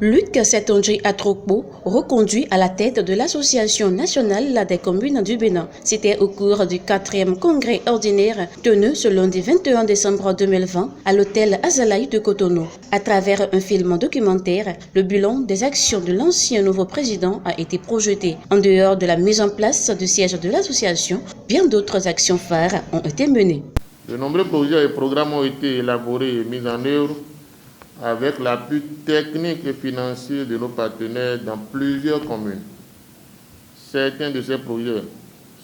Luc Setondji Atrokpo, reconduit à la tête de l'Association nationale des communes du Bénin. C'était au cours du 4e congrès ordinaire tenu ce lundi 21 décembre 2020 à l'hôtel Azalaï de Cotonou. À travers un film documentaire, le bilan des actions de l'ancien nouveau président a été projeté. En dehors de la mise en place du siège de l'association, bien d'autres actions phares ont été menées. De nombreux projets et programmes ont été élaborés et mis en œuvre avec l'appui technique et financier de nos partenaires dans plusieurs communes. Certains de ces projets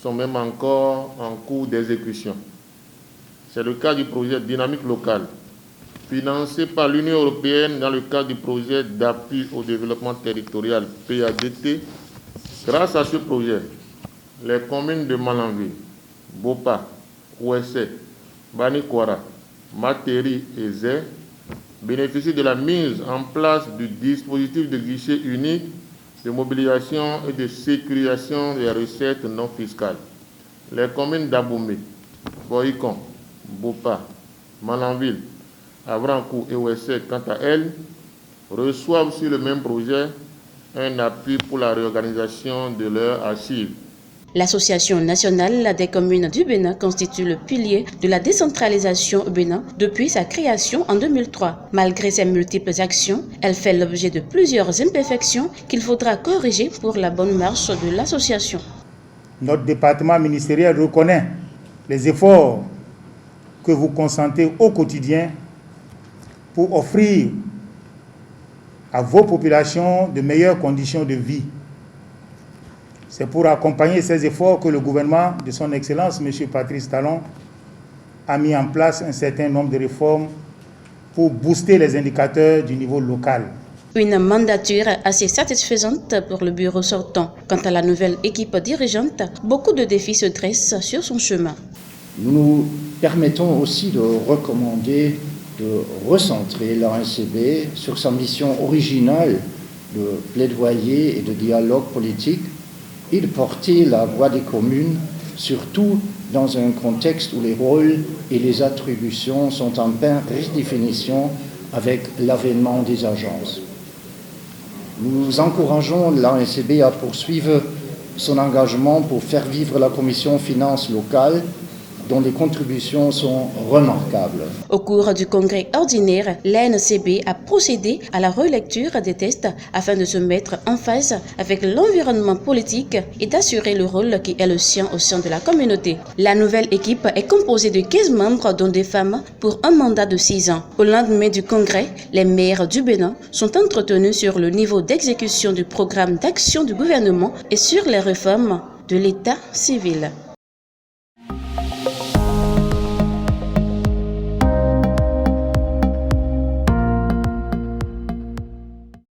sont même encore en cours d'exécution. C'est le cas du projet Dynamique locale, financé par l'Union européenne dans le cadre du projet d'appui au développement territorial PADT. Grâce à ce projet, les communes de Malanville, Bopa, Ouessé, Banikwara, Materi et Zé bénéficient de la mise en place du dispositif de guichet unique de mobilisation et de sécurisation des recettes non fiscales. Les communes d'Aboumé, Boïkon, Bopa, Malanville, Avrancourt et Ouessé, quant à elles, reçoivent sur le même projet un appui pour la réorganisation de leurs archives. L'Association nationale des communes du Bénin constitue le pilier de la décentralisation au Bénin depuis sa création en 2003. Malgré ses multiples actions, elle fait l'objet de plusieurs imperfections qu'il faudra corriger pour la bonne marche de l'association. Notre département ministériel reconnaît les efforts que vous consentez au quotidien pour offrir à vos populations de meilleures conditions de vie. C'est pour accompagner ces efforts que le gouvernement de son Excellence, M. Patrice Talon, a mis en place un certain nombre de réformes pour booster les indicateurs du niveau local. Une mandature assez satisfaisante pour le bureau sortant. Quant à la nouvelle équipe dirigeante, beaucoup de défis se dressent sur son chemin. Nous nous permettons aussi de recommander de recentrer l'ANCB sur sa mission originale de plaidoyer et de dialogue politique et de porter la voix des communes, surtout dans un contexte où les rôles et les attributions sont en pleine redéfinition avec l'avènement des agences. Nous encourageons l'ANCB à poursuivre son engagement pour faire vivre la commission finances locale, dont les contributions sont remarquables. Au cours du congrès ordinaire, l'ANCB a procédé à la relecture des textes afin de se mettre en phase avec l'environnement politique et d'assurer le rôle qui est le sien au sein de la communauté. La nouvelle équipe est composée de 15 membres, dont des femmes, pour un mandat de 6 ans. Au lendemain du congrès, les maires du Bénin sont entretenus sur le niveau d'exécution du programme d'action du gouvernement et sur les réformes de l'état civil.